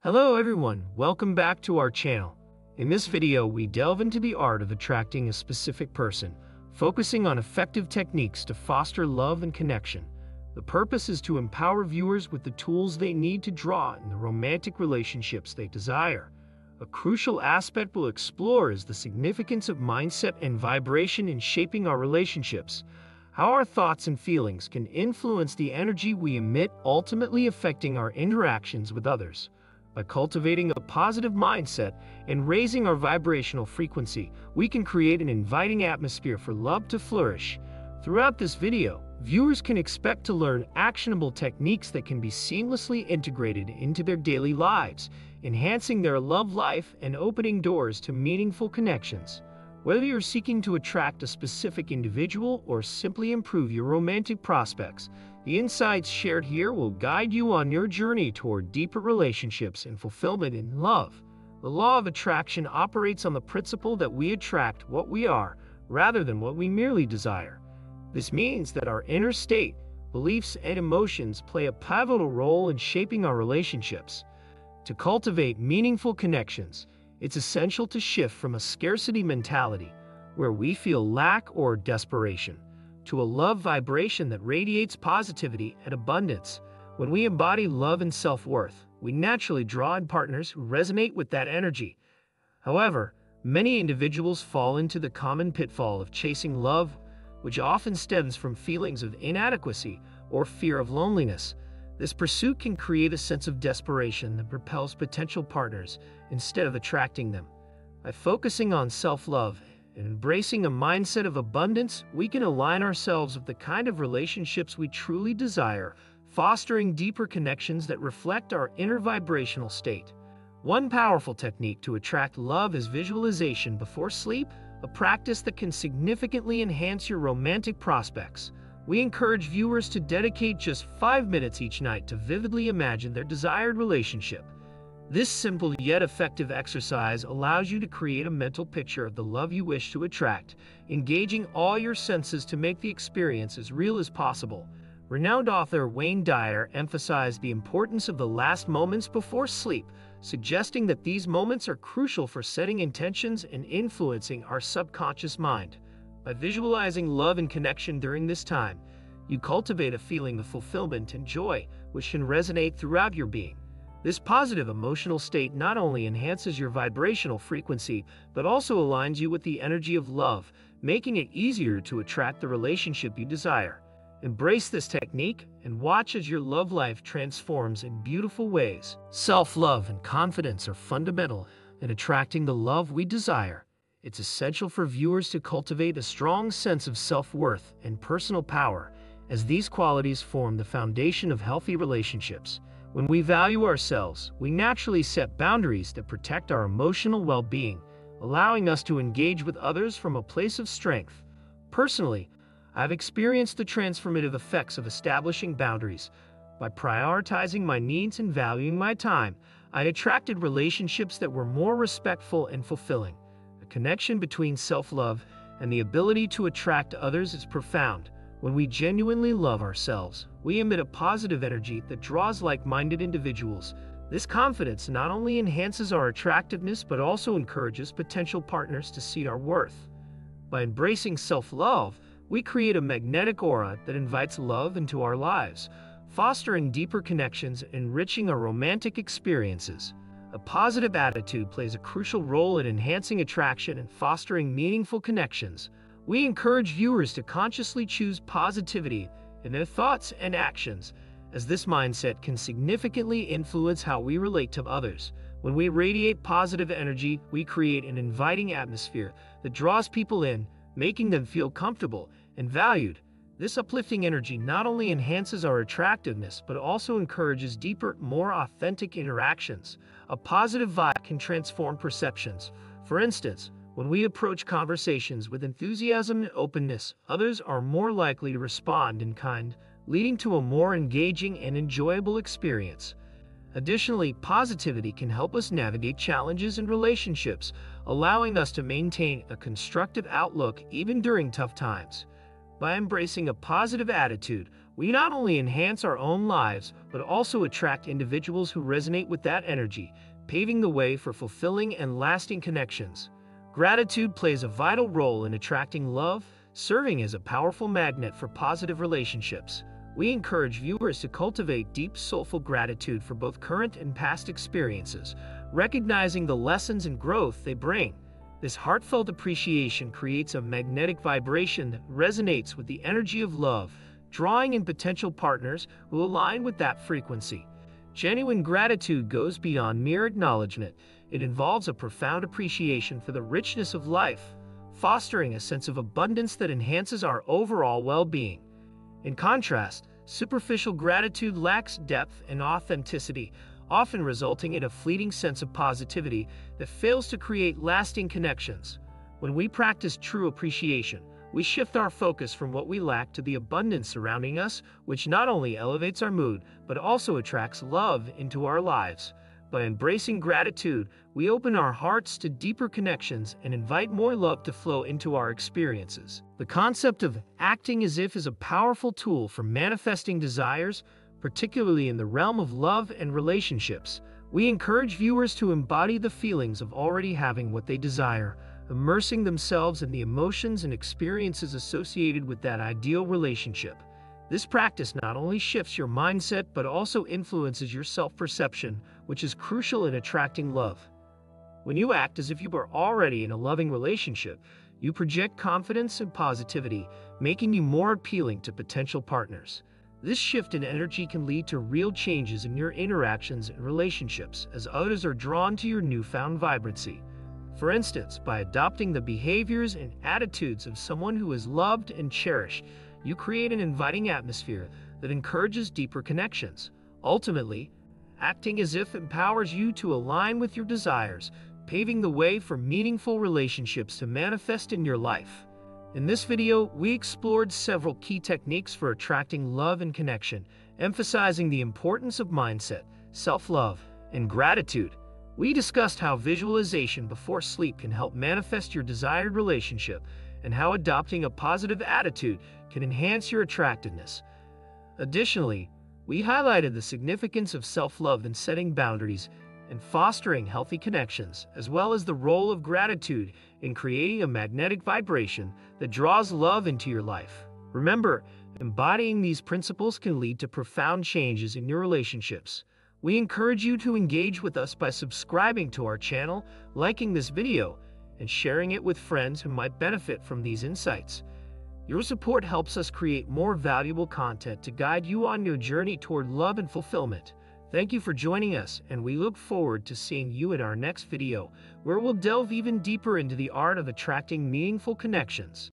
Hello everyone, welcome back to our channel. In this video, we delve into the art of attracting a specific person, focusing on effective techniques to foster love and connection. The purpose is to empower viewers with the tools they need to draw in the romantic relationships they desire. A crucial aspect we'll explore is the significance of mindset and vibration in shaping our relationships. How our thoughts and feelings can influence the energy we emit, ultimately affecting our interactions with others. By cultivating a positive mindset and raising our vibrational frequency, we can create an inviting atmosphere for love to flourish. Throughout this video, viewers can expect to learn actionable techniques that can be seamlessly integrated into their daily lives, enhancing their love life and opening doors to meaningful connections. Whether you're seeking to attract a specific individual or simply improve your romantic prospects, the insights shared here will guide you on your journey toward deeper relationships and fulfillment in love. The law of attraction operates on the principle that we attract what we are rather than what we merely desire. This means that our inner state, beliefs, and emotions play a pivotal role in shaping our relationships. To cultivate meaningful connections, it's essential to shift from a scarcity mentality, where we feel lack or desperation, to a love vibration that radiates positivity and abundance. When we embody love and self-worth, we naturally draw in partners who resonate with that energy. However, many individuals fall into the common pitfall of chasing love, which often stems from feelings of inadequacy or fear of loneliness. This pursuit can create a sense of desperation that propels potential partners instead of attracting them. By focusing on self-love and embracing a mindset of abundance, we can align ourselves with the kind of relationships we truly desire, fostering deeper connections that reflect our inner vibrational state. One powerful technique to attract love is visualization before sleep, a practice that can significantly enhance your romantic prospects. We encourage viewers to dedicate just 5 minutes each night to vividly imagine their desired relationship. This simple yet effective exercise allows you to create a mental picture of the love you wish to attract, engaging all your senses to make the experience as real as possible. Renowned author Wayne Dyer emphasized the importance of the last moments before sleep, suggesting that these moments are crucial for setting intentions and influencing our subconscious mind. By visualizing love and connection during this time, you cultivate a feeling of fulfillment and joy, which can resonate throughout your being. This positive emotional state not only enhances your vibrational frequency, but also aligns you with the energy of love, making it easier to attract the relationship you desire. Embrace this technique and watch as your love life transforms in beautiful ways. Self-love and confidence are fundamental in attracting the love we desire. It's essential for viewers to cultivate a strong sense of self-worth and personal power, as these qualities form the foundation of healthy relationships. When we value ourselves, we naturally set boundaries that protect our emotional well-being, allowing us to engage with others from a place of strength. Personally, I've experienced the transformative effects of establishing boundaries. By prioritizing my needs and valuing my time, I attracted relationships that were more respectful and fulfilling. The connection between self-love and the ability to attract others is profound. When we genuinely love ourselves, we emit a positive energy that draws like-minded individuals. This confidence not only enhances our attractiveness but also encourages potential partners to see our worth. By embracing self-love, we create a magnetic aura that invites love into our lives, fostering deeper connections and enriching our romantic experiences. A positive attitude plays a crucial role in enhancing attraction and fostering meaningful connections. We encourage viewers to consciously choose positivity in their thoughts and actions, as this mindset can significantly influence how we relate to others. When we radiate positive energy, we create an inviting atmosphere that draws people in, making them feel comfortable and valued. This uplifting energy not only enhances our attractiveness but also encourages deeper, more authentic interactions. A positive vibe can transform perceptions. For instance, when we approach conversations with enthusiasm and openness, others are more likely to respond in kind, leading to a more engaging and enjoyable experience. Additionally, positivity can help us navigate challenges in relationships, allowing us to maintain a constructive outlook even during tough times. By embracing a positive attitude, we not only enhance our own lives, but also attract individuals who resonate with that energy, paving the way for fulfilling and lasting connections. Gratitude plays a vital role in attracting love, serving as a powerful magnet for positive relationships. We encourage viewers to cultivate deep, soulful gratitude for both current and past experiences, recognizing the lessons and growth they bring. This heartfelt appreciation creates a magnetic vibration that resonates with the energy of love, drawing in potential partners who align with that frequency. Genuine gratitude goes beyond mere acknowledgement. It involves a profound appreciation for the richness of life, fostering a sense of abundance that enhances our overall well-being. In contrast, superficial gratitude lacks depth and authenticity, often resulting in a fleeting sense of positivity that fails to create lasting connections. When we practice true appreciation, we shift our focus from what we lack to the abundance surrounding us, which not only elevates our mood, but also attracts love into our lives. By embracing gratitude, we open our hearts to deeper connections and invite more love to flow into our experiences. The concept of acting as if is a powerful tool for manifesting desires, particularly in the realm of love and relationships. We encourage viewers to embody the feelings of already having what they desire, immersing themselves in the emotions and experiences associated with that ideal relationship. This practice not only shifts your mindset but also influences your self-perception, which is crucial in attracting love. When you act as if you are already in a loving relationship, you project confidence and positivity, making you more appealing to potential partners. This shift in energy can lead to real changes in your interactions and relationships as others are drawn to your newfound vibrancy. For instance, by adopting the behaviors and attitudes of someone who is loved and cherished, you create an inviting atmosphere that encourages deeper connections. Ultimately, acting as if empowers you to align with your desires, paving the way for meaningful relationships to manifest in your life. In this video, we explored several key techniques for attracting love and connection, emphasizing the importance of mindset, self-love, and gratitude. We discussed how visualization before sleep can help manifest your desired relationship, and how adopting a positive attitude can enhance your attractiveness. Additionally, we highlighted the significance of self-love in setting boundaries and fostering healthy connections, as well as the role of gratitude in creating a magnetic vibration that draws love into your life. Remember, embodying these principles can lead to profound changes in your relationships. We encourage you to engage with us by subscribing to our channel, liking this video, and sharing it with friends who might benefit from these insights. Your support helps us create more valuable content to guide you on your journey toward love and fulfillment. Thank you for joining us, and we look forward to seeing you in our next video, where we'll delve even deeper into the art of attracting meaningful connections.